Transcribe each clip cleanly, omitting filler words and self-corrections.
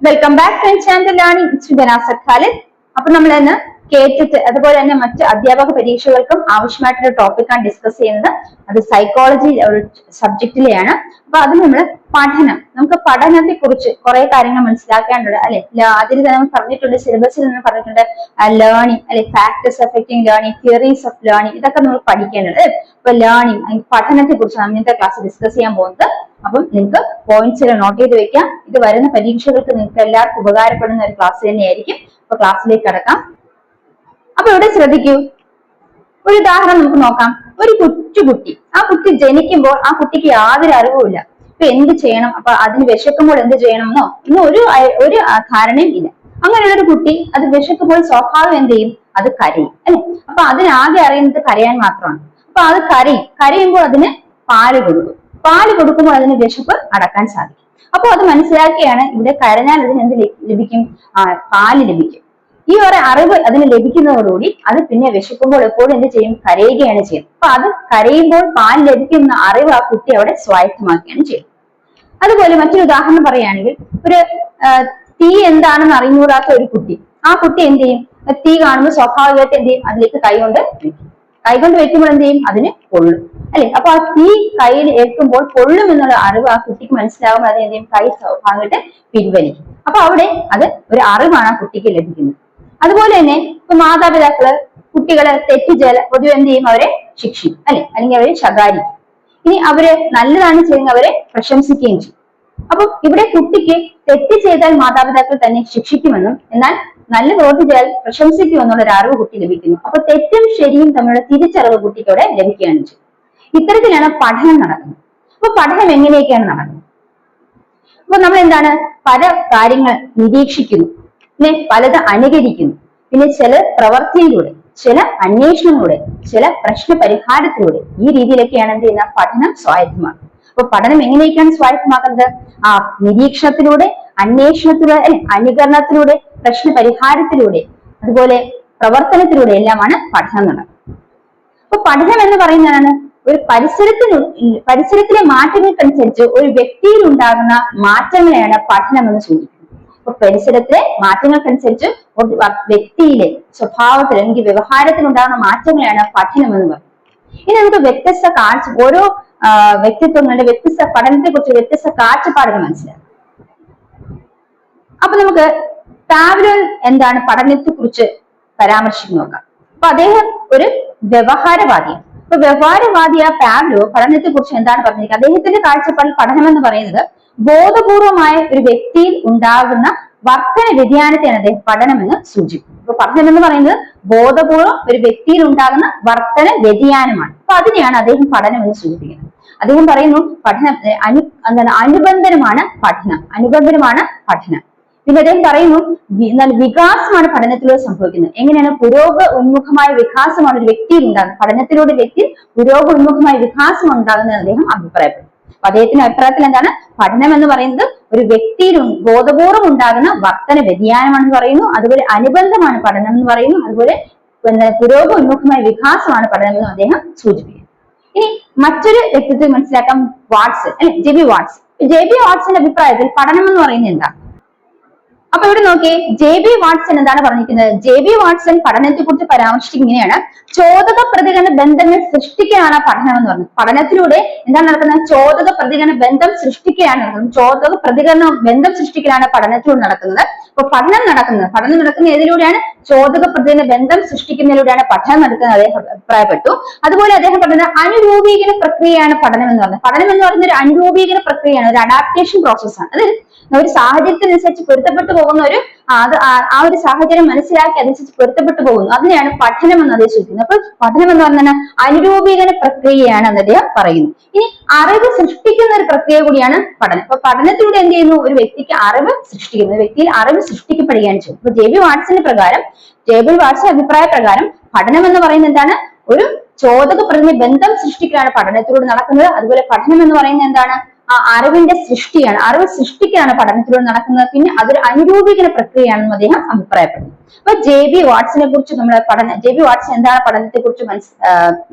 Welcome back to channel learning with Khalid. അപ്പൊ നമ്മൾ ഇന്ന് കേട്ടിട്ട് അതുപോലെ തന്നെ മറ്റ് അധ്യാപക പരീക്ഷകൾക്കും ആവശ്യമായിട്ടുള്ള ടോപ്പിക്കാണ് ഡിസ്കസ് ചെയ്യുന്നത്. അത് സൈക്കോളജി ഒരു സബ്ജക്റ്റിലെയാണ്. അപ്പൊ അത് നമ്മൾ നമുക്ക് പഠനത്തെ കുറിച്ച് കുറെ കാര്യങ്ങൾ മനസ്സിലാക്കേണ്ടത് അല്ലെ. അതിൽ തന്നെ നമ്മൾ പറഞ്ഞിട്ടുണ്ട്, സിലബസിൽ നിന്ന് പറഞ്ഞിട്ടുണ്ട് ലേണിംഗ് അല്ലെ, factors affecting learning, theories of learning, ഇതൊക്കെ നമ്മൾ പഠിക്കേണ്ടത്. ഇപ്പൊ ലേണിംഗ് പഠനത്തെ കുറിച്ചാണ് ഇന്നത്തെ ക്ലാസ് ഡിസ്കസ് ചെയ്യാൻ പോകുന്നത്. അപ്പം നിങ്ങൾക്ക് പോയിന്റ്സ് നോട്ട് ചെയ്ത് വെക്കാം. ഇത് വരുന്ന പരീക്ഷകൾക്ക് നിങ്ങൾക്ക് എല്ലാവർക്കും ഉപകാരപ്പെടുന്ന ഒരു ക്ലാസ് തന്നെയായിരിക്കും. അപ്പൊ ക്ലാസ്സിലേക്ക് കടക്കാം. അപ്പൊ ഇവിടെ ശ്രദ്ധിക്കൂ, ഒരു ഉദാഹരണം നമുക്ക് നോക്കാം. ഒരു കൊച്ചുകുട്ടി, ആ കുട്ടി ജനിക്കുമ്പോൾ ആ കുട്ടിക്ക് യാതൊരു അറിവുമില്ല. ഇപ്പൊ എന്ത് ചെയ്യണം, അപ്പൊ അതിന് വിശക്കുമ്പോൾ എന്ത് ചെയ്യണമെന്നോ ഇന്ന് ഒരു ധാരണയും ഇല്ല. അങ്ങനെയുള്ള ഒരു കുട്ടി അത് വിശക്കുമ്പോൾ സ്വാഭാവികം എന്ത് ചെയ്യും? അത് കരയും അല്ലെ. അപ്പൊ അതിനാകെ അറിയുന്നത് കരയാൻ മാത്രമാണ്. അപ്പൊ അത് കരയുമ്പോൾ അതിന് പാല് കൊടുക്കും. പാല് കൊടുക്കുമ്പോൾ അതിന് വിശപ്പ് അടക്കാൻ സാധിക്കും. അപ്പൊ അത് മനസ്സിലാക്കിയാണ് ഇവിടെ കരഞ്ഞാൽ അതിന് എന്ത് ലഭിക്കും? പാല് ലഭിക്കും. ഈ ഒരു അറിവ് അതിന് ലഭിക്കുന്നതോടുകൂടി അത് പിന്നെ വിശക്കുമ്പോൾ എപ്പോഴും എന്ത് ചെയ്യും? കരയുകയാണ് ചെയ്യുന്നത്. അപ്പൊ അത് കരയുമ്പോൾ പാല് ലഭിക്കുന്ന അറിവ് ആ കുട്ടി അവിടെ സ്വായത്തമാക്കുകയാണ് ചെയ്യുന്നത്. അതുപോലെ മറ്റൊരു ഉദാഹരണം പറയുകയാണെങ്കിൽ, ഒരു തീ എന്താണെന്ന് അറിഞ്ഞുകൂടാത്ത ഒരു കുട്ടി, ആ കുട്ടി എന്ത് ചെയ്യും? തീ കാണുമ്പോൾ സ്വാഭാവികമായിട്ട് എന്ത് ചെയ്യും? അതിലേക്ക് കൈകൊണ്ട് വെക്കും. കൈകൊണ്ട് വെക്കുമ്പോൾ എന്ത് ചെയ്യും? അതിന് പൊള്ളും അല്ലെ. അപ്പൊ ആ തീ കയ്യിൽ ഏൽക്കുമ്പോൾ പൊള്ളും എന്നുള്ള അറിവ് ആ കുട്ടിക്ക് മനസ്സിലാകുമ്പോൾ അത് എന്ത് ചെയ്യും? കൈ സ്വാഭാവികമായിട്ട് പിൻവലിക്കും. അപ്പൊ അവിടെ അത് ഒരു അറിവാണ് ആ കുട്ടിക്ക് ലഭിക്കുന്നത്. അതുപോലെ തന്നെ ഇപ്പൊ മാതാപിതാക്കള് കുട്ടികളെ തെറ്റ് പൊതുവെ എന്ത് ചെയ്യും? അവരെ ശിക്ഷിക്കും അല്ലെ, അല്ലെങ്കിൽ അവരെ ശകാരിക്കും. ഇനി അവര് നല്ലതാണ് ചെയ്യുന്നത് അവരെ പ്രശംസിക്കുകയും ചെയ്യും. അപ്പൊ ഇവിടെ കുട്ടിക്ക് തെറ്റ് ചെയ്താൽ മാതാപിതാക്കൾ തന്നെ ശിക്ഷിക്കുമെന്നും എന്നാൽ നല്ല പ്രവൃത്തി ചെയ്താൽ പ്രശംസിക്കുമെന്നുള്ള ഒരു അറിവ് കുട്ടി ലഭിക്കുന്നു. അപ്പൊ തെറ്റും ശരിയും തമ്മിലുള്ള തിരിച്ചറിവ് കുട്ടിക്ക് അവിടെ ലഭിക്കുകയാണ് ചെയ്യും. ഇത്തരത്തിലാണ് പഠനം നടക്കുന്നത്. അപ്പൊ പഠനം എങ്ങനെയൊക്കെയാണ് നടക്കുന്നത്? അപ്പൊ നമ്മൾ എന്താണ്? പല കാര്യങ്ങൾ നിരീക്ഷിക്കുന്നു, പിന്നെ പലത് അനുകരിക്കുന്നു, പിന്നെ ചില പ്രവൃത്തിയിലൂടെ, ചില അന്വേഷണങ്ങളിലൂടെ, ചില പ്രശ്ന പരിഹാരത്തിലൂടെ, ഈ രീതിയിലൊക്കെയാണ് എന്ത് ചെയ്യുന്നത്? പഠനം സ്വായത്തമാക്കുന്നത്. അപ്പൊ പഠനം എങ്ങനെയൊക്കെയാണ് സ്വായത്തമാക്കുന്നത്? ആ നിരീക്ഷണത്തിലൂടെ, അന്വേഷണത്തിലൂടെ, അനുകരണത്തിലൂടെ, പ്രശ്ന പരിഹാരത്തിലൂടെ, അതുപോലെ പ്രവർത്തനത്തിലൂടെ എല്ലാമാണ് പഠനം നടക്കുന്നത്. അപ്പൊ പഠനം എന്ന് പറയുന്നതാണ് ഒരു പരിസരത്തിലെ മാറ്റങ്ങൾക്കനുസരിച്ച് ഒരു വ്യക്തിയിൽ ഉണ്ടാകുന്ന മാറ്റങ്ങളെയാണ് പഠനം എന്ന് സൂചിപ്പിക്കുന്നത്. അപ്പൊ പരിസരത്തിലെ മാറ്റങ്ങൾക്കനുസരിച്ച് ഒരു വ്യക്തിയിലെ സ്വഭാവത്തിൽ അല്ലെങ്കിൽ വ്യവഹാരത്തിൽ ഉണ്ടാകുന്ന മാറ്റങ്ങളെയാണ് പഠനം എന്ന് പറയുന്നത്. ഇനി നമുക്ക് ഓരോ വ്യക്തിത്വങ്ങളുടെ വ്യത്യസ്ത പഠനത്തെ കുറിച്ച് വ്യത്യസ്ത കാഴ്ചപ്പാടുകൾ മനസ്സിലാക്കാം. അപ്പൊ നമുക്ക് പാവ്ലോവ് എന്താണ് പഠനത്തെ കുറിച്ച് പരാമർശിക്കുന്നു നോക്കാം. അപ്പൊ അദ്ദേഹം ഒരു വ്യവഹാരവാദിയാണ്. അപ്പൊ വ്യവഹാരവാദിയായ പാവ്ലോവ് പഠനത്തെ കുറിച്ച് എന്താണ് പറഞ്ഞിരിക്കുന്നത്? അദ്ദേഹത്തിന്റെ കാഴ്ചപ്പാടിൽ പഠനം എന്ന് പറയുന്നത് ബോധപൂർവമായ ഒരു വ്യക്തിയിൽ ഉണ്ടാകുന്ന വർത്തന വ്യതിയാനത്തെയാണ് അദ്ദേഹം പഠനമെന്ന് സൂചിപ്പിക്കുന്നത്. അപ്പൊ പഠനം എന്ന് പറയുന്നത് ബോധപൂർവം ഒരു വ്യക്തിയിൽ ഉണ്ടാകുന്ന വർത്തന വ്യതിയാനമാണ്. അപ്പൊ അതിനെയാണ് അദ്ദേഹം പഠനം എന്ന് സൂചിപ്പിക്കുന്നത്. അദ്ദേഹം പറയുന്നു പഠനം അനുബന്ധനമാണ് പഠനം. പിന്നെ അദ്ദേഹം പറയുന്നു വികാസമാണ് പഠനത്തിലൂടെ സംഭവിക്കുന്നത്. എങ്ങനെയാണ്? ഉന്മുഖമായ വികാസമാണ് ഒരു വ്യക്തിയിൽ ഉണ്ടാകുന്നത്. പഠനത്തിലൂടെ വ്യക്തി ഉന്മുഖമായ വികാസം ഉണ്ടാകുന്നത് അദ്ദേഹം അഭിപ്രായപ്പെടുന്നു. അദ്ദേഹത്തിന്റെ അഭിപ്രായത്തിൽ എന്താണ്? പഠനം എന്ന് പറയുന്നത് ഒരു വ്യക്തിയിൽ ബോധപൂർവം ഉണ്ടാകുന്ന വർത്തന വ്യതിയാനമാണെന്ന് പറയുന്നു. അതുപോലെ അനുബന്ധമാണ് പഠനം എന്ന് പറയുന്നു. അതുപോലെ ഉന്മുഖമായ വികാസമാണ് പഠനം എന്ന് അദ്ദേഹം സൂചിപ്പിക്കുന്നു. ഇനി മറ്റൊരു വ്യക്തിത്വം മനസ്സിലാക്കാം, വാട്സൺ അല്ലെ, ജെബി വാട്സന്റെ അഭിപ്രായത്തിൽ പഠനം എന്ന് പറയുന്നത് എന്താ? അപ്പൊ ഇവിടെ നോക്കിയേ, ജെ.ബി. വാട്സൺ എന്താണ് പറഞ്ഞിരിക്കുന്നത്? ജെ.ബി. വാട്സൺ പഠനത്തെ കുറിച്ച് പരാമർശിക്കുന്നത് ഇങ്ങനെയാണ്: ചോദക പ്രതികരണ ബന്ധങ്ങൾ സൃഷ്ടിക്കുകയാണ് പഠനം എന്ന് പറഞ്ഞത്. പഠനത്തിലൂടെ എന്താണ് നടക്കുന്നത്? ചോദക പ്രതികരണ ബന്ധം സൃഷ്ടിക്കുകയാണ് നടക്കുന്നത്. ചോദക പ്രതികരണ ബന്ധം സൃഷ്ടിക്കലാണ് പഠനത്തിലൂടെ നടക്കുന്നത്. അപ്പൊ പഠനം നടക്കുന്നത് ഏതിലൂടെയാണ്? ചോദക പ്രതികരണ ബന്ധം സൃഷ്ടിക്കുന്നതിലൂടെയാണ് പഠനം നടക്കുന്നത് അദ്ദേഹം അഭിപ്രായപ്പെട്ടു. അതുപോലെ അദ്ദേഹം പറഞ്ഞത് അനുരൂപീകരണ പ്രക്രിയയാണ് പഠനം എന്ന് പറഞ്ഞത്. പഠനം എന്ന് പറയുന്ന ഒരു അനുരൂപീകരണ പ്രക്രിയയാണ്, ഒരു അഡാപ്റ്റേഷൻ പ്രോസസ്സാണ്. അത് ഒരു സാഹചര്യത്തിനനുസരിച്ച് പൊരുത്തപ്പെട്ടു പോകുന്ന ആ ഒരു സാഹചര്യം മനസ്സിലാക്കി അതനുസരിച്ച് പൊരുത്തപ്പെട്ടു പോകുന്നു. അതിനെയാണ് പഠനം എന്ന് അദ്ദേഹം സൂചിപ്പിക്കുന്നത്. അപ്പൊ പഠനം എന്ന് പറഞ്ഞാൽ അനുരൂപീകരണ പ്രക്രിയയാണ് എന്ന് അദ്ദേഹം പറയുന്നു. ഇനി അറിവ് സൃഷ്ടിക്കുന്ന ഒരു പ്രക്രിയ കൂടിയാണ് പഠനം. അപ്പൊ പഠനത്തിലൂടെ എന്ത് ചെയ്യുന്നു? ഒരു വ്യക്തിക്ക് അറിവ് സൃഷ്ടിക്കുന്നു, വ്യക്തിയിൽ അറിവ് സൃഷ്ടിക്കപ്പെടുകയാണ് ചെയ്യുന്നത്. അപ്പൊ ജെ.ബി. വാട്സൺ അഭിപ്രായ പ്രകാരം പഠനം എന്ന് പറയുന്നത് എന്താണ്? ഒരു ചോദക പ്രതികരണ ബന്ധം സൃഷ്ടിക്കലാണ് പഠനത്തിലൂടെ നടക്കുന്നത്. അതുപോലെ പഠനം എന്ന് പറയുന്നത് എന്താണ്? അറിവിന്റെ സൃഷ്ടിയാണ്, അറിവ് സൃഷ്ടിക്കാണ് പഠനത്തിലൂടെ നടക്കുന്നത്. പിന്നെ അതൊരു അനുരൂപീകരണ പ്രക്രിയയാണെന്ന് അദ്ദേഹം അഭിപ്രായപ്പെടുന്നു. അപ്പൊ JB വാട്സിനെ കുറിച്ച് നമ്മൾ JB വാട്സൺ എന്താണ്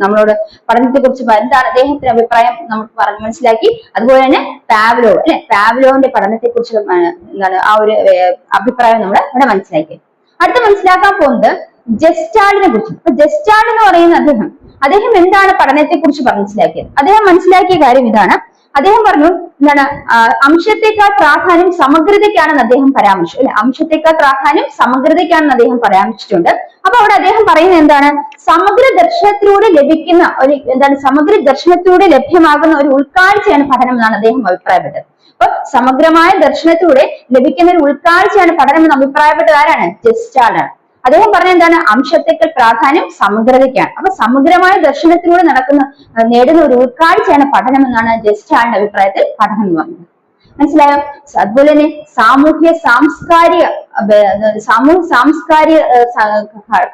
നമ്മളോട് പഠനത്തെ കുറിച്ച് എന്താണ് അദ്ദേഹത്തിന്റെ അഭിപ്രായം നമുക്ക് പറഞ്ഞ് മനസ്സിലാക്കി. അതുപോലെ തന്നെ പാവ്ലോ അല്ലെ, പാവ്ലോവിന്റെ പഠനത്തെ കുറിച്ച് എന്താണ് ആ ഒരു അഭിപ്രായം നമ്മൾ ഇവിടെ മനസ്സിലാക്കി. അടുത്ത് മനസ്സിലാക്കാൻ പോകുന്നത് ജെസ്റ്റാൾഡിനെ കുറിച്ച്. അപ്പൊ ജെസ്റ്റാൾഡ് എന്ന് പറയുന്ന അദ്ദേഹം എന്താണ് പഠനത്തെ കുറിച്ച് മനസ്സിലാക്കിയത്? അദ്ദേഹം മനസ്സിലാക്കിയ കാര്യം ഇതാണ്. അദ്ദേഹം പറഞ്ഞു എന്താണ്, അംശത്തെക്കാൾ പ്രാധാന്യം സമഗ്രതയ്ക്കാണെന്ന് അദ്ദേഹം പരാമർശിച്ചു അല്ലെ, അംശത്തെക്കാൾ പ്രാധാന്യം സമഗ്രതയ്ക്കാണെന്ന് അദ്ദേഹം പരാമർശിച്ചിട്ടുണ്ട്. അപ്പൊ അവിടെ അദ്ദേഹം പറയുന്നത് എന്താണ്, സമഗ്ര ദർശനത്തിലൂടെ ലഭിക്കുന്ന സമഗ്ര ദർശനത്തിലൂടെ ലഭ്യമാകുന്ന ഒരു ഉൾക്കാഴ്ചയാണ് പഠനം എന്നാണ് അദ്ദേഹം അഭിപ്രായപ്പെട്ടത്. അപ്പൊ സമഗ്രമായ ദർശനത്തിലൂടെ ലഭിക്കുന്ന ഒരു ഉൾക്കാഴ്ചയാണ് പഠനം എന്ന് അഭിപ്രായപ്പെട്ടത് ആരാണ്? ജെസ്റ്റാൾഡ് ആണ്. അദ്ദേഹം പറഞ്ഞ എന്താണ്, അംശത്തെക്കാൾ പ്രാധാന്യം സമഗ്രതയ്ക്കാണ്. അപ്പൊ സമഗ്രമായ ദർശനത്തിലൂടെ നേടുന്ന ഒരു ഉൾക്കാഴ്ചയാണ് പഠനം എന്നാണ് ജെസ്റ്റാൾഡിന്റെ അഭിപ്രായത്തിൽ പഠനം എന്ന് പറയുന്നത്. മനസ്സിലായോ? അതുപോലെ തന്നെ സാമൂഹ്യ സാംസ്കാരിക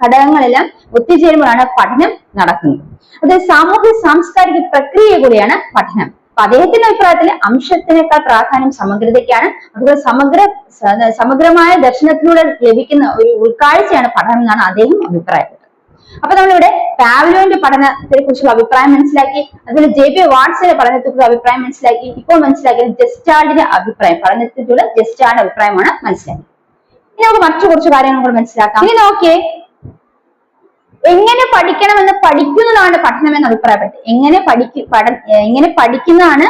ഘടകങ്ങളെല്ലാം ഒത്തുചേരുമ്പോഴാണ് പഠനം നടക്കുന്നത്. അതായത് സാമൂഹ്യ സാംസ്കാരിക പ്രക്രിയ കൂടിയാണ് പഠനം. അപ്പൊ അദ്ദേഹത്തിന്റെ അഭിപ്രായത്തിൽ അംശത്തിനേക്കാൾ പ്രാധാന്യം സമഗ്രതയ്ക്കാണ്. അതുപോലെ സമഗ്രമായ ദർശനത്തിലൂടെ ലഭിക്കുന്ന ഒരു ഉൾക്കാഴ്ചയാണ് പഠനം എന്നാണ് അദ്ദേഹം അഭിപ്രായപ്പെട്ടത്. അപ്പൊ നമ്മളിവിടെ പാവ്ലോവിന്റെ പഠനത്തെ കുറിച്ചുള്ള അഭിപ്രായം മനസ്സിലാക്കി. അതുപോലെ JB വാട്സന്റെ പഠനത്തെ കുറിച്ചുള്ള അഭിപ്രായം മനസ്സിലാക്കി. ഇപ്പോൾ മനസ്സിലാക്കിയത് ജെസ്റ്റാൾഡിന്റെ അഭിപ്രായം, പഠനത്തിലുള്ള ജെസ്റ്റാൾഡിന്റെ അഭിപ്രായമാണ് മനസ്സിലാക്കി. ഇനി നമുക്ക് മറ്റു കുറച്ച് കാര്യങ്ങൾ കൂടെ മനസ്സിലാക്കാം. ഇനി നോക്കിയേ, എങ്ങനെ പഠിക്കണമെന്ന് പഠിക്കുന്നതാണ് പഠനം എന്ന് അഭിപ്രായപ്പെട്ടു. എങ്ങനെ പഠിക്കണമെന്ന്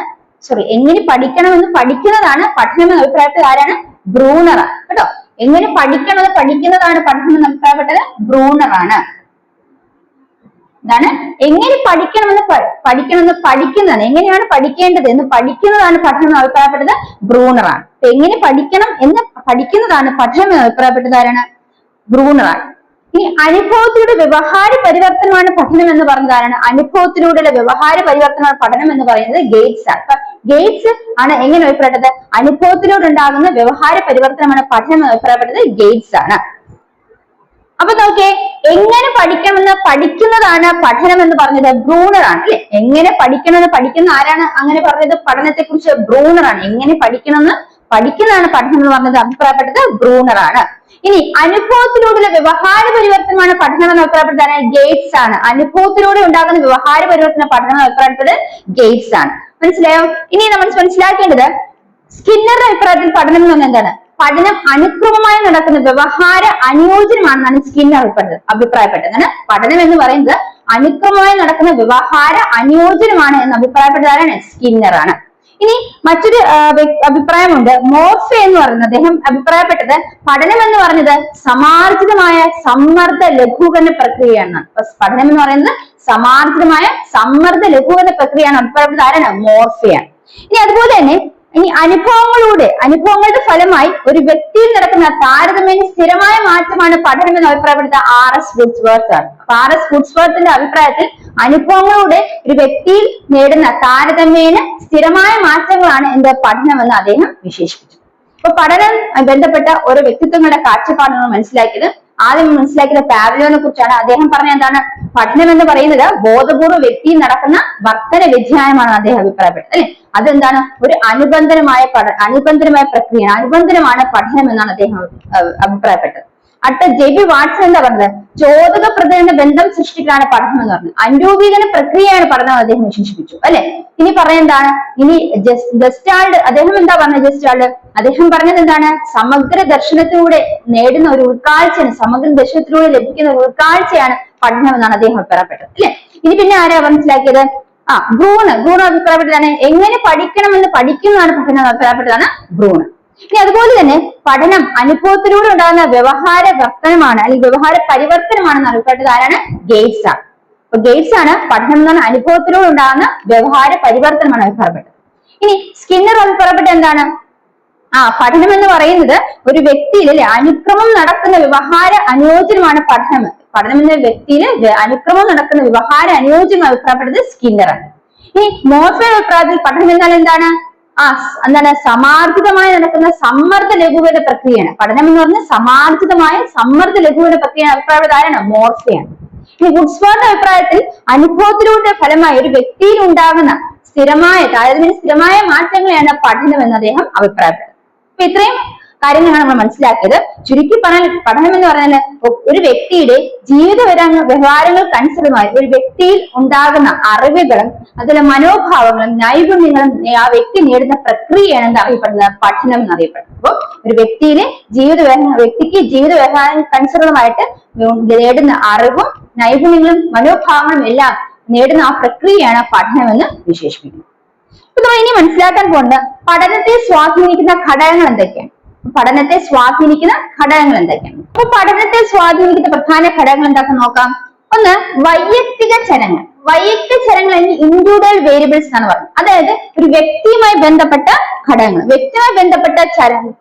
പഠിക്കുന്നതാണ് പഠനം എന്ന് അഭിപ്രായപ്പെട്ടത് ആരാണ്? ബ്രൂണറാണ് കേട്ടോ. എങ്ങനെ പഠിക്കണമെന്ന് പഠിക്കുന്നതാണ് പഠനം എന്ന് അഭിപ്രായപ്പെട്ടത് ബ്രൂണറാണ്. എന്താണ്, എങ്ങനെ പഠിക്കണമെന്ന് പഠിക്കുന്നതാണ്, എങ്ങനെയാണ് പഠിക്കേണ്ടത് എന്ന് പഠിക്കുന്നതാണ് പഠനം എന്ന് അഭിപ്രായപ്പെട്ടത് ബ്രൂണറാണ്. അപ്പൊ എങ്ങനെ പഠിക്കണം എന്ന് പഠിക്കുന്നതാണ് പഠനം എന്ന് അഭിപ്രായപ്പെട്ടത് ആരാണ്? ബ്രൂണറാണ്. ഇനി അനുഭവത്തിലൂടെ വ്യവഹാര പരിവർത്തനമാണ് പഠനം എന്ന് പറഞ്ഞത് ആരാണ്? അനുഭവത്തിലൂടെയുള്ള വ്യവഹാര പരിവർത്തനമാണ് പഠനം എന്ന് പറയുന്നത് ഗേറ്റ്സ് ആണ്. അപ്പൊ ഗേറ്റ്സ് ആണ് എങ്ങനെ അഭിപ്രായപ്പെട്ടത്? അനുഭവത്തിലൂടെ ഉണ്ടാകുന്ന വ്യവഹാര പരിവർത്തനമാണ് പഠനം എന്ന് അഭിപ്രായപ്പെട്ടത് ഗേറ്റ്സ് ആണ്. അപ്പൊ നോക്കിയേ, എങ്ങനെ പഠിക്കണമെന്ന് പഠിക്കുന്നതാണ് പഠനം എന്ന് പറഞ്ഞത് ബ്രൂണറാണ് അല്ലെ. എങ്ങനെ പഠിക്കണമെന്ന് പഠിക്കുന്ന ആരാണ് അങ്ങനെ പറഞ്ഞത്? പഠനത്തെ കുറിച്ച് ബ്രൂണറാണ്. എങ്ങനെ പഠിക്കണമെന്ന് പഠിക്കുന്നതാണ് പഠനം എന്ന് പറഞ്ഞത് അഭിപ്രായപ്പെട്ടത് ബ്രൂണറാണ്. ഇനി അനുഭവത്തിലൂടെയുള്ള വ്യവഹാര പരിവർത്തനമാണ് പഠനം എന്ന് അഭിപ്രായപ്പെട്ടത് ഗേറ്റ്സ് ആണ്. അനുഭവത്തിലൂടെ ഉണ്ടാകുന്ന വ്യവഹാര പരിവർത്തന പഠനം എന്ന് അഭിപ്രായപ്പെട്ടത് ഗേറ്റ്സ് ആണ്. മനസ്സിലായോ? ഇനി നമ്മൾ മനസ്സിലാക്കേണ്ടത് സ്കിന്നറുടെ അഭിപ്രായത്തിൽ പഠനം എന്ന് പറഞ്ഞാൽ എന്താണ്? പഠനം അനുക്രമമായി നടക്കുന്ന വ്യവഹാര അനുയോജനമാണെന്നാണ് സ്കിന്നർ അഭിപ്രായപ്പെട്ടത്. പഠനം എന്ന് പറയുന്നത് അനുക്രമമായി നടക്കുന്ന വ്യവഹാര അനുയോജനമാണ് എന്ന് അഭിപ്രായപ്പെട്ടത് ആരാണ്? സ്കിന്നർ ആണ്. ഇനി മറ്റൊരു അഭിപ്രായമുണ്ട്, മോർഫെ എന്ന് പറയുന്നത്. അദ്ദേഹം അഭിപ്രായപ്പെട്ടത് പഠനം എന്ന് പറഞ്ഞത് സമാർജിതമായ സമ്മർദ്ദ ലഘൂകരണ പ്രക്രിയയാണ്. പഠനം എന്ന് പറയുന്നത് സമാർജിതമായ സമ്മർദ്ദ ലഘൂകരണ പ്രക്രിയയാണ് അഭിപ്രായപ്പെട്ടത് ആരാണ്? മോർഫെയാണ്. ഇനി അതുപോലെ തന്നെ ഇനി അനുഭവങ്ങളുടെ ഫലമായി ഒരു വ്യക്തിയിൽ നടക്കുന്ന താരതമ്യേന സ്ഥിരമായ മാറ്റമാണ് പഠനം എന്ന് അഭിപ്രായപ്പെട്ടത് RS വുഡ്സ്വർത്ത് ആണ്. അപ്പൊ RS വുഡ്സ്വർത്തിന്റെ അഭിപ്രായത്തിൽ അനുഭവങ്ങളുടെ ഒരു വ്യക്തിയിൽ നേടുന്ന താരതമ്യേന സ്ഥിരമായ മാറ്റങ്ങളാണ് പഠനം എന്ന് അദ്ദേഹം വിശേഷിപ്പിച്ചു. അപ്പൊ പഠനം ബന്ധപ്പെട്ട ഓരോ വ്യക്തിത്വങ്ങളുടെ കാഴ്ചപ്പാടുകൾ മനസ്സിലാക്കിയത്. ആദ്യം മനസ്സിലാക്കിയത് പാവ്ലോവിനെ കുറിച്ചാണ്. അദ്ദേഹം പറഞ്ഞ എന്താണ്? പഠനം എന്ന് പറയുന്നത് ബോധപൂർവ്വ വ്യക്തിയിൽ നടക്കുന്ന വർത്തന വ്യതിയാനമാണ് അദ്ദേഹം അഭിപ്രായപ്പെട്ടത് അല്ലെ. അതെന്താണ്? ഒരു അനുബന്ധനമായ പ്രക്രിയ, അനുബന്ധനമാണ് പഠനം എന്നാണ് അദ്ദേഹം അഭിപ്രായപ്പെട്ടത്. അടുത്ത JB വാട്സൺ എന്താ പറഞ്ഞത്? ചോദക പ്രതീരണ ബന്ധം സൃഷ്ടിക്കാനാണ് പഠനം എന്ന് പറഞ്ഞത്. അനുരൂപീകരണ പ്രക്രിയയാണ് പഠനം അദ്ദേഹം വിശേഷിപ്പിച്ചു അല്ലെ. ഇനി പറയുന്നതാണ്, ഇനി ജെസ്റ്റാൾഡ് അദ്ദേഹം എന്താ പറഞ്ഞത്? അദ്ദേഹം പറഞ്ഞത് എന്താണ്? സമഗ്ര ദർശനത്തിലൂടെ നേടുന്ന ഒരു ഉൾക്കാഴ്ചയാണ്, സമഗ്ര ദർശനത്തിലൂടെ ലഭിക്കുന്ന ഒരു ഉൾക്കാഴ്ചയാണ് പഠനം എന്നാണ് അദ്ദേഹം അഭിപ്രായപ്പെട്ടത് അല്ലെ. ഇനി പിന്നെ ആരാ മനസ്സിലാക്കിയത്? ബ്രൂണ് അഭിപ്രായപ്പെട്ടതാണ് എങ്ങനെ പഠിക്കണമെന്ന് പഠിക്കുന്നതാണ് പഠനം അഭിപ്രായപ്പെട്ടതാണ് ബ്രൂണ്. ഇനി അതുപോലെ തന്നെ പഠനം അനുഭവത്തിലൂടെ ഉണ്ടാകുന്ന വ്യവഹാര വർത്തനമാണ് അല്ലെങ്കിൽ വ്യവഹാര പരിവർത്തനമാണെന്ന് അഭിപ്രായപ്പെട്ടത് ആരാണ്? ഗേറ്റ്സ് ആണ്. അപ്പൊ ഗേറ്റ്സ് ആണ് പഠനം എന്നാണ് അനുഭവത്തിലൂടെ ഉണ്ടാകുന്ന വ്യവഹാര പരിവർത്തനമാണ് അഭിപ്രായപ്പെട്ടത്. ഇനി സ്കിന്നർ അഭിപ്രായപ്പെട്ടത് എന്താണ്? പഠനം എന്ന് പറയുന്നത് ഒരു വ്യക്തിയിൽ അനുക്രമം നടക്കുന്ന വ്യവഹാര അനുയോജനമാണ് പഠനം. പഠനം എന്ന വ്യക്തിയിൽ അനുക്രമം നടക്കുന്ന വ്യവഹാര അനുയോജനം അഭിപ്രായപ്പെട്ടത് സ്കിന്നറാണ്. ഇനി മോർഫെ അഭിപ്രായത്തിൽ പഠനം എന്നാൽ എന്താണ്? സമാർജിതമായി നടക്കുന്ന സമ്മർദ്ദ ലഘൂകരണ പ്രക്രിയയാണ്. പഠനം എന്ന് പറഞ്ഞാൽ സമാർജിതമായ സമ്മർദ്ദ ലഘൂകരണ പ്രക്രിയ അഭിപ്രായപ്പെട്ടത് ആരാണ്? മോർഫെയാണ്. ഇനി വുഡ്സ്വർത്ത് അഭിപ്രായത്തിൽ അനുഭവത്തിലൂടെ ഫലമായി ഒരു വ്യക്തിയിൽ ഉണ്ടാകുന്ന സ്ഥിരമായ മാറ്റങ്ങളെയാണ് പഠനം എന്ന് അദ്ദേഹം അഭിപ്രായപ്പെട്ടത്. അപ്പൊ ഇത്രയും കാര്യങ്ങളാണ് നമ്മൾ മനസ്സിലാക്കിയത്. ചുരുക്കി പറഞ്ഞാൽ പഠനം എന്ന് പറഞ്ഞാൽ ഒരു വ്യക്തിയുടെ ജീവിത വ്യവഹാരങ്ങൾക്കനുസൃതമായി ഒരു വ്യക്തിയിൽ ഉണ്ടാകുന്ന അറിവുകളും അതുപോലെ മനോഭാവങ്ങളും നൈപുണ്യങ്ങളും ആ വ്യക്തി നേടുന്ന പ്രക്രിയയാണ് എന്താ അറിയപ്പെടുന്നത്, പഠനം എന്നറിയപ്പെടുന്നത്. അപ്പോൾ ഒരു വ്യക്തിക്ക് ജീവിത വ്യവഹാരങ്ങൾക്കനുസൃതമായിട്ട് നേടുന്ന അറിവും നൈപുണ്യങ്ങളും മനോഭാവങ്ങളും എല്ലാം നേടുന്ന ആ പ്രക്രിയയാണ് പഠനം എന്ന് വിശേഷിപ്പിക്കുന്നത്. അപ്പൊ നമ്മൾ ഇനി മനസ്സിലാക്കാൻ പോകുന്നത് പഠനത്തെ സ്വാധീനിക്കുന്ന ഘടകങ്ങൾ എന്തൊക്കെയാണ്. പഠനത്തെ സ്വാധീനിക്കുന്ന ഘടകങ്ങൾ എന്തൊക്കെയാണ്? അപ്പൊ പഠനത്തെ സ്വാധീനിക്കുന്ന പ്രധാന ഘടകങ്ങൾ എന്താണെന്ന് നോക്കാം. ഒന്ന്, വൈയക്തിക ചരങ്ങൾ. വൈയക്തിക ചരങ്ങൾ അല്ലെങ്കിൽ ഇൻഡിവിജ്വൽ വേരിയബിൾസ് എന്നാണ് പറയുന്നത്. അതായത് ഒരു വ്യക്തിയുമായി ബന്ധപ്പെട്ട ഘടകങ്ങൾ, വ്യക്തിയുമായി ബന്ധപ്പെട്ട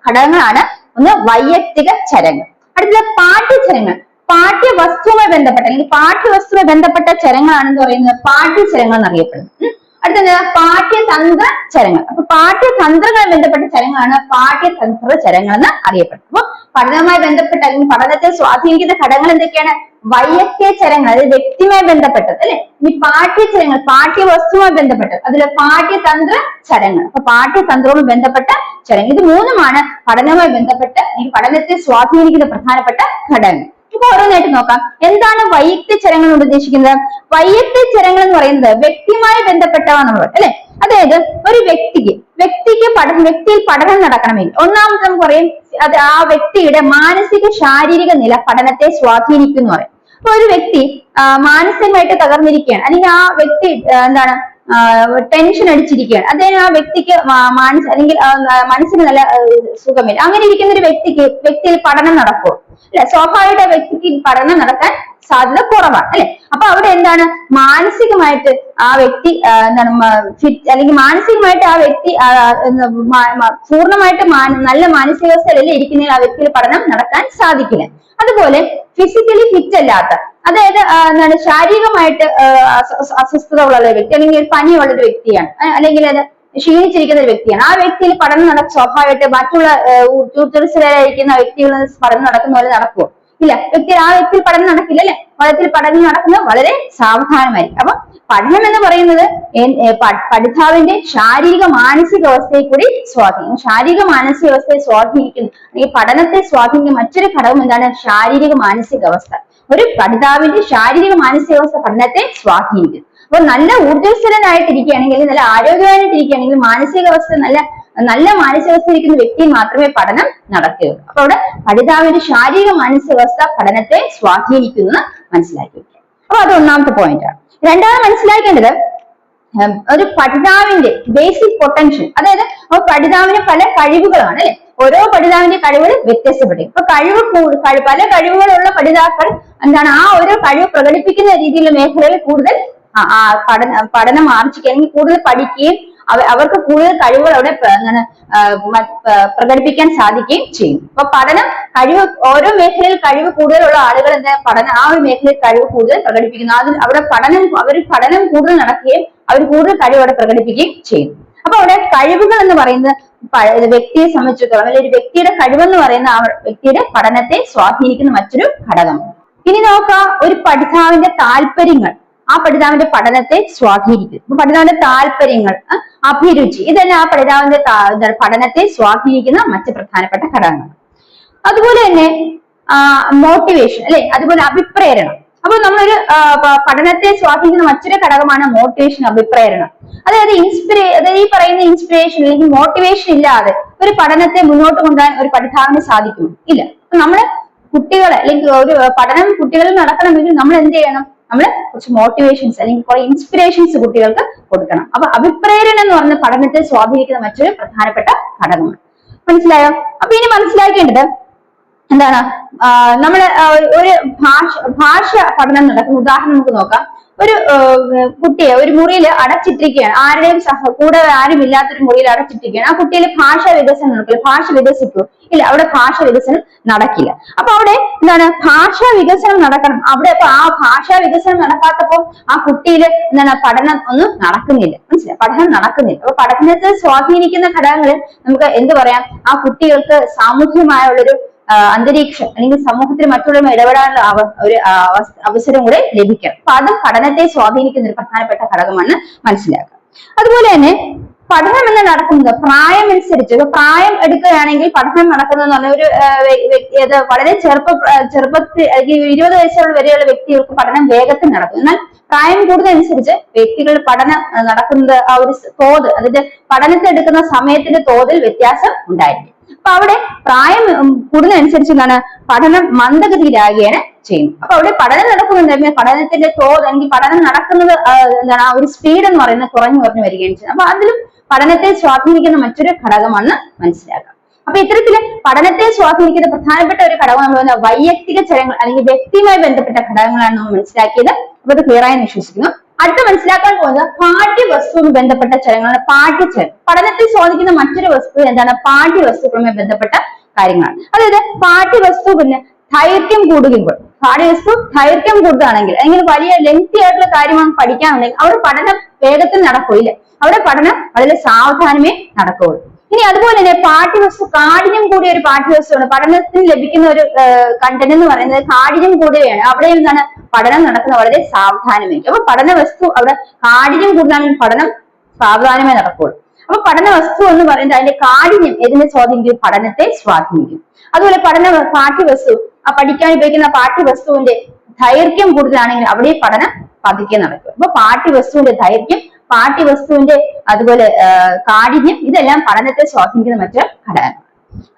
ഘടകങ്ങളാണ് ഒന്ന് വൈയക്തിക ചരങ്ങൾ. അടുത്തത് പാഠ്യചരങ്ങൾ. പാഠ്യവസ്തുവുമായി ബന്ധപ്പെട്ട അല്ലെങ്കിൽ പാഠ്യവസ്തുവുമായി ബന്ധപ്പെട്ട ചരങ്ങളാണെന്ന് പറയുന്നത് പാഠ്യചരങ്ങൾ എന്നറിയപ്പെടുന്നത്. അടുത്തത് പാഠ്യതന്ത്ര ചരങ്ങൾ. അപ്പൊ പാഠ്യതന്ത്രങ്ങളുമായി ബന്ധപ്പെട്ട ചരങ്ങളാണ് പാഠ്യതന്ത്ര ചരങ്ങൾ എന്ന് അറിയപ്പെടുന്നത്. അപ്പൊ പഠനവുമായി ബന്ധപ്പെട്ട അല്ലെങ്കിൽ പഠനത്തെ സ്വാധീനിക്കുന്ന ഘടകങ്ങൾ എന്തൊക്കെയാണ്? വൈയക്തിക ചരങ്ങൾ, അതായത് വ്യക്തിയുമായി ബന്ധപ്പെട്ടത് അല്ലെ. ഇനി പാഠ്യചരങ്ങൾ, പാഠ്യവസ്തുവുമായി ബന്ധപ്പെട്ടത്, അതിലെ പാഠ്യതന്ത്ര ചരങ്ങൾ. അപ്പൊ പാഠ്യതന്ത്രവുമായി ബന്ധപ്പെട്ട ചരങ്ങൾ, ഇത് മൂന്നുമാണ് പഠനവുമായി ബന്ധപ്പെട്ട് അല്ലെങ്കിൽ പഠനത്തെ സ്വാധീനിക്കുന്ന പ്രധാനപ്പെട്ട ഘടകങ്ങൾ. ഇപ്പൊ ഓരോന്നായിട്ട് നോക്കാം. എന്താണ് വൈയക്തിക ചരങ്ങൾ കൊണ്ട് ഉദ്ദേശിക്കുന്നത്? വൈയക്തിക ചരങ്ങൾ എന്ന് പറയുന്നത് വ്യക്തിയുമായി ബന്ധപ്പെട്ടവ നമ്മൾ അല്ലെ. അതായത് ഒരു വ്യക്തിയിൽ പഠനം നടക്കണമെങ്കിൽ ഒന്നാമത് നമുക്ക് പറയും അത് ആ വ്യക്തിയുടെ മാനസിക ശാരീരിക നില പഠനത്തെ സ്വാധീനിക്കുന്നു പറയും. അപ്പൊ ഒരു വ്യക്തി മാനസികമായിട്ട് തകർന്നിരിക്കുകയാണ്, അല്ലെങ്കിൽ ആ വ്യക്തി എന്താണ് ടെൻഷൻ അടിച്ചിരിക്കുകയാണ്, അദ്ദേഹം ആ വ്യക്തിക്ക് അല്ലെങ്കിൽ മനസ്സിന് നല്ല സുഖമില്ല, അങ്ങനെ ഇരിക്കുന്ന ഒരു വ്യക്തിയിൽ പഠനം നടക്കുമോ? അല്ലെ, സ്വാഭാവികമായിട്ട് ആ വ്യക്തിക്ക് പഠനം നടക്കാൻ സാധ്യത കുറവാണ് അല്ലെ. അപ്പൊ അവിടെ എന്താണ് മാനസികമായിട്ട് ആ വ്യക്തി എന്താണ് ഫിറ്റ് അല്ലെങ്കിൽ മാനസികമായിട്ട് ആ വ്യക്തി പൂർണ്ണമായിട്ട് നല്ല മാനസികാവസ്ഥയിലല്ലേ ഇരിക്കുന്നതിൽ ആ വ്യക്തിയിൽ പഠനം നടക്കാൻ സാധിക്കില്ല. അതുപോലെ ഫിസിക്കലി ഫിറ്റ് അല്ലാത്ത, അതായത് എന്താണ് ശാരീരികമായിട്ട് അസ്വസ്ഥത ഉള്ള വ്യക്തി അല്ലെങ്കിൽ ഒരു പനിയുള്ള ഒരു വ്യക്തിയാണ്, അല്ലെങ്കിൽ അത് ക്ഷീണിച്ചിരിക്കുന്ന ഒരു വ്യക്തിയാണ്, ആ വ്യക്തിയിൽ പഠനം സ്വാഭാവികമായിട്ട് മറ്റുള്ള ഊർജ്ജസ്വലരായിരിക്കുന്ന വ്യക്തികളിൽ പഠനം നടക്കുന്ന പോലെ നടക്കുമോ? ഇല്ല, ആ വ്യക്തിയിൽ പഠനം നടക്കില്ല അല്ലെ. പഠനം നടക്കുന്നത് വളരെ സാവധാനമായിരിക്കും. അപ്പൊ പഠനം എന്ന് പറയുന്നത് പഠിതാവിന്റെ ശാരീരിക മാനസിക അവസ്ഥയെ കൂടി സ്വാധീനിക്കും. ശാരീരിക മാനസിക അവസ്ഥയെ സ്വാധീനിക്കുന്നു അല്ലെങ്കിൽ പഠനത്തെ സ്വാധീനിക്കുന്ന മറ്റൊരു ഘടകം എന്താണ്? ശാരീരിക മാനസികാവസ്ഥ. ഒരു പഠിതാവിന്റെ ശാരീരിക മാനസികാവസ്ഥ പഠനത്തെ സ്വാധീനിക്കുന്നു. അപ്പൊ നല്ല ഊർജ്ജസ്വലനായിട്ടിരിക്കുകയാണെങ്കിൽ, നല്ല ആരോഗ്യവാനായിട്ടിരിക്കുകയാണെങ്കിൽ, മാനസികാവസ്ഥ നല്ല മാനസികാവസ്ഥ ഇരിക്കുന്ന വ്യക്തി മാത്രമേ പഠനം നടക്കുകയുള്ളൂ. അപ്പൊ അവിടെ പഠിതാവിന്റെ ശാരീരിക മാനസികാവസ്ഥ പഠനത്തെ സ്വാധീനിക്കുന്നു മനസ്സിലാക്കി വെക്കുക. അപ്പൊ അത് ഒന്നാമത്തെ പോയിന്റ് ആണ്. രണ്ടാമത് മനസ്സിലാക്കേണ്ടത് ഒരു പഠിതാവിന്റെ ബേസിക് പൊട്ടൻഷ്യൽ, അതായത് പഠിതാവിന് പല കഴിവുകളാണ് അല്ലെ. ഓരോ പഠിതാവിന്റെ കഴിവുകൾ വ്യത്യസ്തപ്പെടും. ഇപ്പൊ പല കഴിവുകളുള്ള പഠിതാക്കൾ എന്താണ് ആ ഓരോ കഴിവ് പ്രകടിപ്പിക്കുന്ന രീതിയിലുള്ള മേഖലയിൽ കൂടുതൽ പഠനം ആർജിക്കുകയും കൂടുതൽ പഠിക്കുകയും അവർക്ക് കൂടുതൽ കഴിവുകൾ അവിടെ പ്രകടിപ്പിക്കാൻ സാധിക്കുകയും ചെയ്യും. അപ്പൊ ഓരോ മേഖലയിൽ കഴിവ് കൂടുതലുള്ള ആളുകൾ എന്താ ആ ഒരു മേഖലയിൽ കഴിവ് കൂടുതൽ പ്രകടിപ്പിക്കുന്നു. അവിടെ പഠനം കൂടുതൽ നടക്കുകയും അവർ കൂടുതൽ കഴിവ് അവിടെ പ്രകടിപ്പിക്കുകയും ചെയ്യും. അപ്പൊ അവിടെ കഴിവുകൾ എന്ന് പറയുന്നത് വ്യക്തിയെ സംബന്ധിച്ചിടത്തോളം അല്ലെങ്കിൽ ഒരു വ്യക്തിയുടെ കഴിവെന്ന് പറയുന്ന ആ വ്യക്തിയുടെ പഠനത്തെ സ്വാധീനിക്കുന്ന മറ്റൊരു ഘടകമാണ്. ഇനി നോക്കാം ഒരു പഠിതാവിന്റെ താല്പര്യങ്ങൾ ആ പഠിതാവിന്റെ പഠനത്തെ സ്വാധീനിക്കും. പഠിതാവിന്റെ താല്പര്യങ്ങൾ, അഭിരുചി, ഇതെല്ലാം ആ പഠിതാവിന്റെ പഠനത്തെ സ്വാധീനിക്കുന്ന മറ്റ് പ്രധാനപ്പെട്ട ഘടകങ്ങൾ. അതുപോലെ തന്നെ മോട്ടിവേഷൻ അല്ലെ, അതുപോലെ അഭിപ്രേരണം. അപ്പൊ നമ്മളൊരു പഠനത്തെ സ്വാധീനിക്കുന്ന മറ്റൊരു ഘടകമാണ് മോട്ടിവേഷൻ, അഭിപ്രേരണം. അതായത് ഈ പറയുന്ന ഇൻസ്പിറേഷൻ അല്ലെങ്കിൽ മോട്ടിവേഷൻ ഇല്ലാതെ ഒരു പഠനത്തെ മുന്നോട്ട് കൊണ്ടുപോകാൻ ഒരു പഠിതാവിന് സാധിക്കും ഇല്ല. നമ്മള് കുട്ടികളെ അല്ലെങ്കിൽ ഒരു പഠനം കുട്ടികളിൽ നടക്കണമെങ്കിൽ നമ്മൾ എന്ത് ചെയ്യണം? നമ്മൾ കുറച്ച് മോട്ടിവേഷൻസ് അല്ലെങ്കിൽ കുറെ ഇൻസ്പിറേഷൻസ് കുട്ടികൾക്ക് കൊടുക്കണം. അപ്പൊ അഭിപ്രേരണം എന്ന് പറഞ്ഞ പഠനത്തെ സ്വാധീനിക്കുന്ന മറ്റൊരു പ്രധാനപ്പെട്ട ഘടകമാണ്. മനസ്സിലായോ? അപ്പൊ ഇനി മനസ്സിലാക്കേണ്ടത് എന്താണ്? നമ്മള് ഒരു ഭാഷ പഠനം നടക്കുന്ന ഉദാഹരണം നമുക്ക് നോക്കാം. ഒരു കുട്ടിയെ ഒരു മുറിയിൽ അടച്ചിട്ടിരിക്കുകയാണ്, ആരുടെയും കൂടെ ആരും ഇല്ലാത്തൊരു മുറിയിൽ അടച്ചിട്ടിരിക്കുകയാണ്. ആ കുട്ടിയിൽ ഭാഷാ വികസനം നടക്കില്ല. ഭാഷ വികസിക്കൂ? ഇല്ല, അവിടെ ഭാഷ വികസനം നടക്കില്ല. അപ്പൊ അവിടെ എന്താണ് ഭാഷാ വികസനം നടക്കണം. അവിടെ ഇപ്പൊ ആ ഭാഷാ വികസനം നടക്കാത്തപ്പോ ആ കുട്ടിയിൽ എന്താണ് പഠനം ഒന്നും നടക്കുന്നില്ല. മനസ്സിലായി? പഠനം നടക്കുന്നില്ല. അപ്പൊ പഠനത്തെ സ്വാധീനിക്കുന്ന ഘടകങ്ങളിൽ നമുക്ക് എന്ത് പറയാം? ആ കുട്ടികൾക്ക് സാമൂഹ്യമായുള്ളൊരു അന്തരീക്ഷം അല്ലെങ്കിൽ സമൂഹത്തിൽ മറ്റുള്ളവരുമായി ഇടപെടാനുള്ള ഒരു അവസരം കൂടെ ലഭിക്കണം. അപ്പൊ അതും പഠനത്തെ സ്വാധീനിക്കുന്ന ഒരു പ്രധാനപ്പെട്ട ഘടകമാണ് മനസ്സിലാക്കുക. അതുപോലെ തന്നെ പഠനം എന്ന് നടക്കുന്നത് പ്രായം അനുസരിച്ച്, പ്രായം എടുക്കുകയാണെങ്കിൽ പഠനം നടക്കുന്നതെന്ന് പറഞ്ഞ ഒരു വ്യക്തി വളരെ ചെറുപ്പത്തിൽ 20 വയസ്സുള്ള വരെയുള്ള വ്യക്തികൾക്ക് പഠനം വേഗത്തിൽ നടക്കും. എന്നാൽ പ്രായം കൂടുന്നതനുസരിച്ച് വ്യക്തികൾ പഠനം നടക്കുന്നത് ആ ഒരു തോത്, അതിന്റെ പഠനത്തെ എടുക്കുന്ന സമയത്തിന്റെ തോതിൽ വ്യത്യാസം ഉണ്ടായിരിക്കും. അപ്പൊ അവിടെ പ്രായം കൂടുന്നതനുസരിച്ച് എന്താണ് പഠനം മന്ദഗതിയിലാകുകയാണ് ചെയ്യുന്നത്. അപ്പൊ അവിടെ പഠനം നടക്കുന്നുണ്ടെങ്കിൽ പഠനത്തിന്റെ തോത് അല്ലെങ്കിൽ പഠനം നടക്കുന്നത് എന്താണ് ആ ഒരു സ്പീഡ് എന്ന് പറയുന്നത് കുറഞ്ഞു വരികയാണ് ചെയ്യുന്നത്. അപ്പൊ അതിലും പഠനത്തെ സ്വാധീനിക്കുന്ന മറ്റൊരു ഘടകമാണെന്ന് മനസ്സിലാക്കാം. അപ്പൊ ഇത്തരത്തില് പഠനത്തെ സ്വാധീനിക്കുന്ന പ്രധാനപ്പെട്ട ഒരു ഘടകം നമ്മൾ വൈയക്തിക ചലനങ്ങൾ അല്ലെങ്കിൽ വ്യക്തിയുമായി ബന്ധപ്പെട്ട ഘടകങ്ങളാണ് നമ്മൾ മനസ്സിലാക്കിയത്. അപ്പൊ അത് ക്ലിയർ ആയി വിശ്വസിക്കുന്നു. അടുത്ത മനസ്സിലാക്കാൻ പോകുന്നത് പാഠ്യവസ്തുവുമായി ബന്ധപ്പെട്ട ചലനങ്ങളാണ്. പാഠ്യചലനം പഠനത്തെ സ്വാധീനിക്കുന്ന മറ്റൊരു വസ്തു എന്താണ്? പാഠ്യവസ്തുക്കളുമായി ബന്ധപ്പെട്ട കാര്യങ്ങളാണ്. അതായത് പാഠ്യവസ്തു പിന്നെ ദൈർഘ്യം കൂടുമ്പോൾ, പാഠ്യവസ്തു ദൈർഘ്യം കൂടുതലാണെങ്കിൽ അല്ലെങ്കിൽ വലിയ ലെങ്തി ആയിട്ടുള്ള കാര്യമാണ് പഠിക്കാനുണ്ടെങ്കിൽ അവിടെ പഠനം വേഗത്തിൽ നടക്കില്ല, അവിടെ പഠനം വളരെ സാവധാനമേ നടക്കുകയുള്ളൂ. ഇനി അതുപോലെ തന്നെ പാഠ്യവസ്തു കാഠിന്യം കൂടിയ ഒരു പാഠ്യവസ്തുവാണ്. പഠനത്തിന് ലഭിക്കുന്ന ഒരു കണ്ടന്റ് എന്ന് പറയുന്നത് കാഠിന്യം കൂടിയാണ്. അവിടെ എന്താണ് പഠനം നടക്കുന്നത് വളരെ സാവധാനമായിരിക്കും. അപ്പൊ പഠന വസ്തു അവിടെ കാഠിന്യം കൂടുതലാണെങ്കിൽ പഠനം സാവധാനമേ നടക്കുകയുള്ളൂ. അപ്പൊ പഠന വസ്തു എന്ന് പറയുന്നത് അതിന്റെ കാഠിന്യം ഇതിനെ സ്വാധീനിക്കും, പഠനത്തെ സ്വാധീനിക്കും. അതുപോലെ പാഠ്യവസ്തു ആ പഠിക്കാൻ ഉപയോഗിക്കുന്ന പാഠ്യവസ്തുവിന്റെ ദൈർഘ്യം കൂടുതലാണെങ്കിൽ അവിടെ പഠനം പതുക്കെ നടക്കും. അപ്പൊ പാഠ്യവസ്തുവിന്റെ ദൈർഘ്യം, പാഠ്യവസ്തുവിന്റെ അതുപോലെ കാഠിന്യം ഇതെല്ലാം പഠനത്തെ സ്വാധീനിക്കുന്ന മറ്റൊരു ഘടകങ്ങൾ.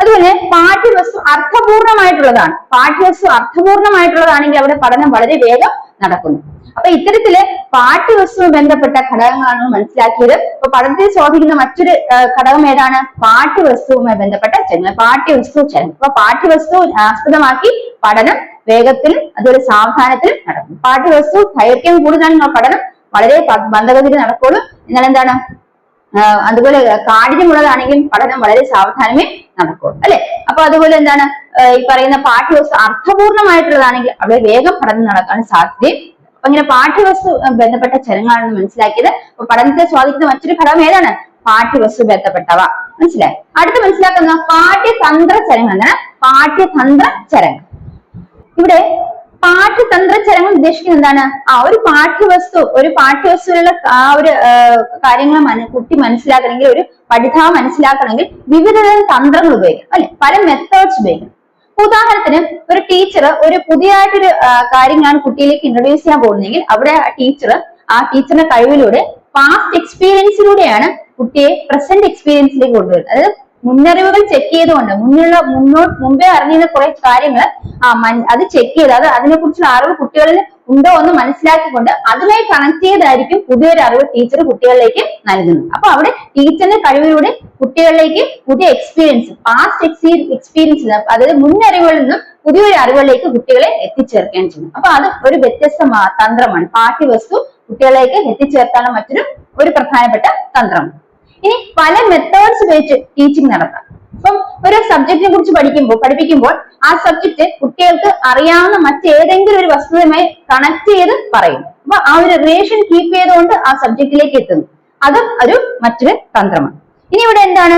അതുപോലെ പാഠ്യവസ്തു അർത്ഥപൂർണമായിട്ടുള്ളതാണ്. പാഠ്യവസ്തു അർത്ഥപൂർണമായിട്ടുള്ളതാണെങ്കിൽ അവിടെ പഠനം വളരെ വേഗം നടക്കുന്നു. അപ്പൊ ഇത്തരത്തില് പാഠ്യവസ്തുവുമായി ബന്ധപ്പെട്ട ഘടകങ്ങളാണ് മനസ്സിലാക്കിയത്. അപ്പൊ പഠനത്തെ സ്വാധീനിക്കുന്ന മറ്റൊരു ഘടകം ഏതാണ്? പാഠ്യവസ്തുവുമായി ബന്ധപ്പെട്ട ചലനം, പാഠ്യവസ്തു ചലനം. അപ്പൊ പാഠ്യവസ്തു ആസ്പദമാക്കി പഠനം വേഗത്തിലും അതുപോലെ സാവധാനത്തിലും നടക്കും. പാഠ്യവസ്തു ദൈർഘ്യം കൂടുതലാണെങ്കിൽ പഠനം വളരെ മന്ദഗതിയിൽ നടക്കുള്ളൂ. എന്നാൽ എന്താണ് അതുപോലെ കാഠിന്യമുള്ളതാണെങ്കിൽ പഠനം വളരെ സാവധാനമേ നടക്കുള്ളൂ, അല്ലെ? അപ്പൊ അതുപോലെ എന്താണ് ഈ പറയുന്ന പാഠ്യവസ്തു അർത്ഥപൂർണമായിട്ടുള്ളതാണെങ്കിൽ അവിടെ വേഗം പഠനം നടക്കാൻ സാധ്യതയും. അപ്പൊ ഇങ്ങനെ പാഠ്യവസ്തു ബന്ധപ്പെട്ട ചലനങ്ങളാണെന്ന് മനസ്സിലാക്കിയത്. അപ്പൊ പഠനത്തെ സ്വാധീനിക്കുന്ന മറ്റൊരു ഘടകം ഏതാണ്? പാഠ്യവസ്തു ബന്ധപ്പെട്ടവ. മനസ്സിലായി? അടുത്ത് മനസ്സിലാക്കുന്ന പാഠ്യതന്ത്ര ചലനങ്ങൾ എന്താണ്? പാഠ്യതന്ത്ര ചലനങ്ങൾ. ഇവിടെ പാഠ്യതന്ത്ര ചലനങ്ങൾ ഉദ്ദേശിക്കുന്നത് എന്താണ്? ഒരു പാഠ്യവസ്തുവിലുള്ള ആ ഒരു കാര്യങ്ങൾ കുട്ടി മനസ്സിലാക്കണമെങ്കിൽ, ഒരു പഠിതാവ് മനസ്സിലാക്കണമെങ്കിൽ വിവിധതരം തന്ത്രങ്ങൾ ഉപയോഗിക്കും, അല്ലെ? പല മെത്തേഡ്സ് ഉപയോഗിക്കും. ഉദാഹരണത്തിന് ഒരു ടീച്ചർ ഒരു പുതിയതായിട്ടൊരു കാര്യങ്ങളാണ് കുട്ടിയിലേക്ക് ഇൻട്രൊഡ്യൂസ് ചെയ്യാൻ പോകുന്നതെങ്കിൽ അവിടെ ആ ടീച്ചറിന്റെ കഴിവിലൂടെ പാസ്റ്റ് എക്സ്പീരിയൻസിലൂടെയാണ് കുട്ടിയെ പ്രസന്റ് എക്സ്പീരിയൻസിലേക്ക് കൊണ്ടുവരുന്നത്. അതായത് മുന്നറിവുകൾ ചെക്ക് ചെയ്തുകൊണ്ട് മുമ്പേ അറിഞ്ഞിരുന്ന കുറെ കാര്യങ്ങൾ അത് ചെക്ക് ചെയ്ത് അതിനെ കുറിച്ചുള്ള അറിവ് കുട്ടികളിൽ ഉണ്ടോ എന്ന് മനസ്സിലാക്കിക്കൊണ്ട് അതുമായി കണക്ട് ചെയ്തായിരിക്കും പുതിയൊരു അറിവ് ടീച്ചർ കുട്ടികളിലേക്ക് നൽകുന്നത്. അപ്പൊ അവിടെ ടീച്ചറിന്റെ കഴിവിലൂടെ കുട്ടികളിലേക്ക് പുതിയ എക്സ്പീരിയൻസ്, പാസ്റ്റ് എക്സ്പീരിയൻസ്, അതായത് മുന്നറിവുകളിൽ നിന്നും പുതിയൊരു അറിവുകളിലേക്ക് കുട്ടികളെ എത്തിച്ചേർക്കുകയാണ് ചെയ്യുന്നത്. അപ്പൊ അത് ഒരു വ്യത്യസ്ത തന്ത്രമാണ്. പാഠ്യവസ്തു കുട്ടികളിലേക്ക് എത്തിച്ചേർത്താനുള്ള മറ്റൊരു പ്രധാനപ്പെട്ട തന്ത്രമാണ്. ഇനി പല മെത്തേഡ്സ് ഉപയോഗിച്ച് ടീച്ചിങ് നടത്താം. അപ്പം ഒരു സബ്ജക്റ്റിനെ കുറിച്ച് പഠിപ്പിക്കുമ്പോൾ ആ സബ്ജക്ട് കുട്ടികൾക്ക് അറിയാവുന്ന മറ്റേതെങ്കിലും ഒരു വസ്തുതയുമായി കണക്ട് ചെയ്ത് പറയും. അപ്പൊ ആ ഒരു റിലേഷൻ കീപ്പ് ചെയ്തുകൊണ്ട് ആ സബ്ജക്റ്റിലേക്ക് എത്തുന്നു. അതും മറ്റൊരു തന്ത്രമാണ്. ഇനി ഇവിടെ എന്താണ്?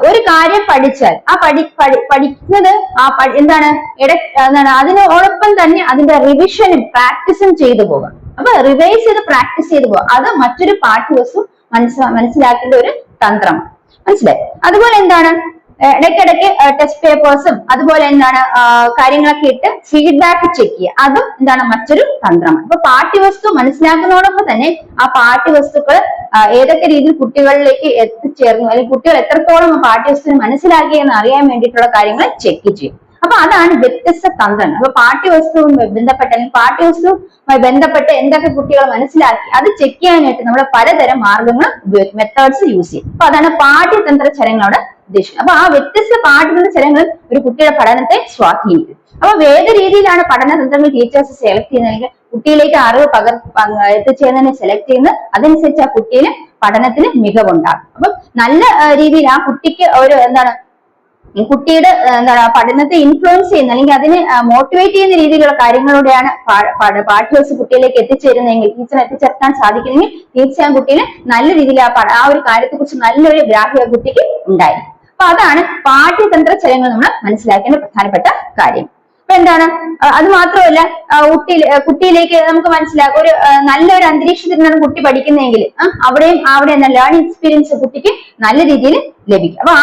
ഒരു കാര്യം പഠിച്ചാൽ ആ പഠിക്കുന്നത് എന്താണ് അതിനോടൊപ്പം തന്നെ അതിന്റെ റിവിഷനും പ്രാക്ടീസും ചെയ്തു പോകാം. അപ്പൊ റിവൈസ് ചെയ്ത് പ്രാക്ടീസ് ചെയ്തു പോകാം. അത് മറ്റൊരു പാഠ്യവസ്തു മനസ്സിലാക്കേണ്ട ഒരു തന്ത്രമാണ്. മനസ്സിലായി? അതുപോലെ എന്താണ് ഇടയ്ക്കിടയ്ക്ക് ടെസ്റ്റ് പേപ്പേഴ്സും അതുപോലെ എന്താണ് കാര്യങ്ങളൊക്കെ ഇട്ട് ഫീഡ്ബാക്ക് ചെക്ക് ചെയ്യുക. അതും എന്താണ് മറ്റൊരു തന്ത്രമാണ്. അപ്പൊ പാഠ്യവസ്തു മനസ്സിലാക്കുന്നതോടൊപ്പം തന്നെ ആ പാഠ്യവസ്തുക്കൾ ഏതൊക്കെ രീതിയിൽ കുട്ടികളിലേക്ക് എത്തിച്ചേർന്നു അല്ലെങ്കിൽ കുട്ടികൾ എത്രത്തോളം ആ പാഠ്യവസ്തുവിനെ മനസ്സിലാക്കിയെന്ന് അറിയാൻ വേണ്ടിയിട്ടുള്ള കാര്യങ്ങൾ ചെക്ക് ചെയ്യും. അപ്പൊ അതാണ് വ്യത്യസ്ത തന്ത്രങ്ങൾ. അപ്പൊ പാഠ്യവസ്തുവുമായി ബന്ധപ്പെട്ട അല്ലെങ്കിൽ പാഠ്യവസ്തുവുമായി ബന്ധപ്പെട്ട് എന്തൊക്കെ കുട്ടികൾ മനസ്സിലാക്കി അത് ചെക്ക് ചെയ്യാനായിട്ട് നമ്മൾ പലതരം മാർഗങ്ങൾ ഉപയോഗിക്കും, മെത്തേഡ്സ് യൂസ് ചെയ്യും. അപ്പൊ അതാണ് പാഠ്യതന്ത്ര ചലനങ്ങളോട് ഉദ്ദേശിക്കുന്നത്. അപ്പൊ ആ വ്യത്യസ്ത പാഠ്യതന്ത്ര ചലനങ്ങൾ ഒരു കുട്ടിയുടെ പഠനത്തെ സ്വാധീനിക്കും. അപ്പൊ വേറെ രീതിയിലാണ് പഠനതന്ത്രങ്ങൾ ടീച്ചേഴ്സ് സെലക്ട് ചെയ്യുന്നതെങ്കിൽ കുട്ടിയിലേക്ക് അറിവ് എത്തിച്ചേരുന്നതിനെ സെലക്ട് ചെയ്യുന്നത് അതനുസരിച്ച് ആ കുട്ടിയിലെ പഠനത്തിന് മികവുണ്ടാകും. അപ്പൊ നല്ല രീതിയിൽ ആ കുട്ടിക്ക് ഒരു കുട്ടിയുടെ പഠനത്തെ ഇൻഫ്ലുവൻസ് ചെയ്യുന്ന അല്ലെങ്കിൽ അതിനെ മോട്ടിവേറ്റ് ചെയ്യുന്ന രീതിയിലുള്ള കാര്യങ്ങളിലൂടെയാണ് പാഠ്യവസ്തു കുട്ടിയിലേക്ക് എത്തിച്ചേരുന്നതെങ്കിൽ, ടീച്ചർ എത്തിച്ചേർക്കാൻ സാധിക്കുന്നെങ്കിൽ തീർച്ചയായും കുട്ടീനെ നല്ല രീതിയിൽ ആ ഒരു കാര്യത്തെ കുറിച്ച് നല്ലൊരു ഗ്രാഹ്യ കുട്ടിക്ക് ഉണ്ടായിരിക്കും. അപ്പൊ അതാണ് പാഠ്യതന്ത്ര ചലനങ്ങൾ നമ്മൾ മനസ്സിലാക്കേണ്ട പ്രധാനപ്പെട്ട കാര്യം. അപ്പൊ എന്താണ് അത് മാത്രമല്ല കുട്ടിയിലേക്ക് നമുക്ക് മനസ്സിലാക്കും ഒരു നല്ലൊരു അന്തരീക്ഷത്തിൽ നിന്നാണ് കുട്ടി പഠിക്കുന്നതെങ്കിൽ അവിടെ എന്താ ലേണിംഗ് എക്സ്പീരിയൻസ് കുട്ടിക്ക് നല്ല രീതിയിൽ ലഭിക്കും. അപ്പൊ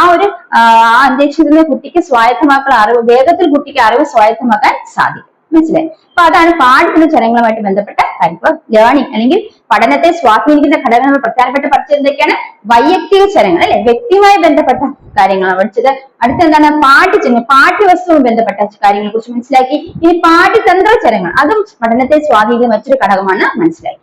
ആ അന്തരീക്ഷത്തിൽ നിന്ന് കുട്ടിക്ക് സ്വായത്തമാക്കാൻ വേഗത്തിൽ കുട്ടിക്ക് അറിവ് സ്വായത്തമാക്കാൻ സാധിക്കും. മനസ്സിലായി? അപ്പൊ അതാണ് പാഠ്യേതര ചലനങ്ങളുമായിട്ട് ബന്ധപ്പെട്ട കാര്യം. ഇപ്പൊ ലേണിംഗ് അല്ലെങ്കിൽ പഠനത്തെ സ്വാധീനിക്കുന്ന ഘടകങ്ങൾ പ്രധാനപ്പെട്ട പഠിച്ചത് എന്തൊക്കെയാണ്? വൈയക്തിക ചലനങ്ങൾ അല്ലെ, വ്യക്തിയുമായി ബന്ധപ്പെട്ട കാര്യങ്ങളാണ് പഠിച്ചത്. അടുത്ത എന്താണ്? പാഠ്യവസ്തുവുമായി ബന്ധപ്പെട്ട കാര്യങ്ങളെ കുറിച്ച് മനസ്സിലാക്കി. ഇനി പാഠ്യതന്ത്ര ചലനങ്ങൾ, അതും പഠനത്തെ സ്വാധീനിക്കുന്ന മറ്റൊരു ഘടകമാണ് മനസ്സിലാക്കി.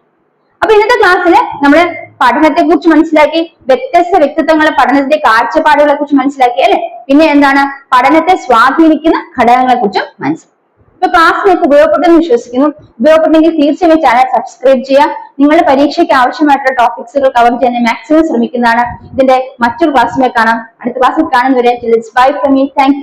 അപ്പൊ ഇന്നത്തെ ക്ലാസ്സിൽ നമ്മൾ പഠനത്തെ കുറിച്ച് മനസ്സിലാക്കി, വ്യത്യസ്ത വ്യക്തിത്വങ്ങളെ പഠനത്തിന്റെ കാഴ്ചപ്പാടുകളെ കുറിച്ച് മനസ്സിലാക്കി അല്ലെ. പിന്നെ എന്താണ്? പഠനത്തെ സ്വാധീനിക്കുന്ന ഘടകങ്ങളെ കുറിച്ചും മനസ്സിലാക്കി. ഇപ്പൊ ക്ലാസ് നിങ്ങൾക്ക് ഉപയോഗപ്പെട്ടെന്ന് വിശ്വസിക്കുന്നു. ഉപയോഗപ്പെട്ടെങ്കിൽ തീർച്ചയായും ചാനൽ സബ്സ്ക്രൈബ് ചെയ്യുക. നിങ്ങളുടെ പരീക്ഷയ്ക്ക് ആവശ്യമായിട്ടുള്ള ടോപ്പിക്സുകൾ കവർ ചെയ്യാൻ മാക്സിമം ശ്രമിക്കുന്നതാണ്. ഇതിന്റെ മറ്റൊരു ക്ലാസ്സിലേക്ക് കാണാം. അടുത്ത ക്ലാസ്സിൽ കാണുന്നവരെ bye from me. Thank you.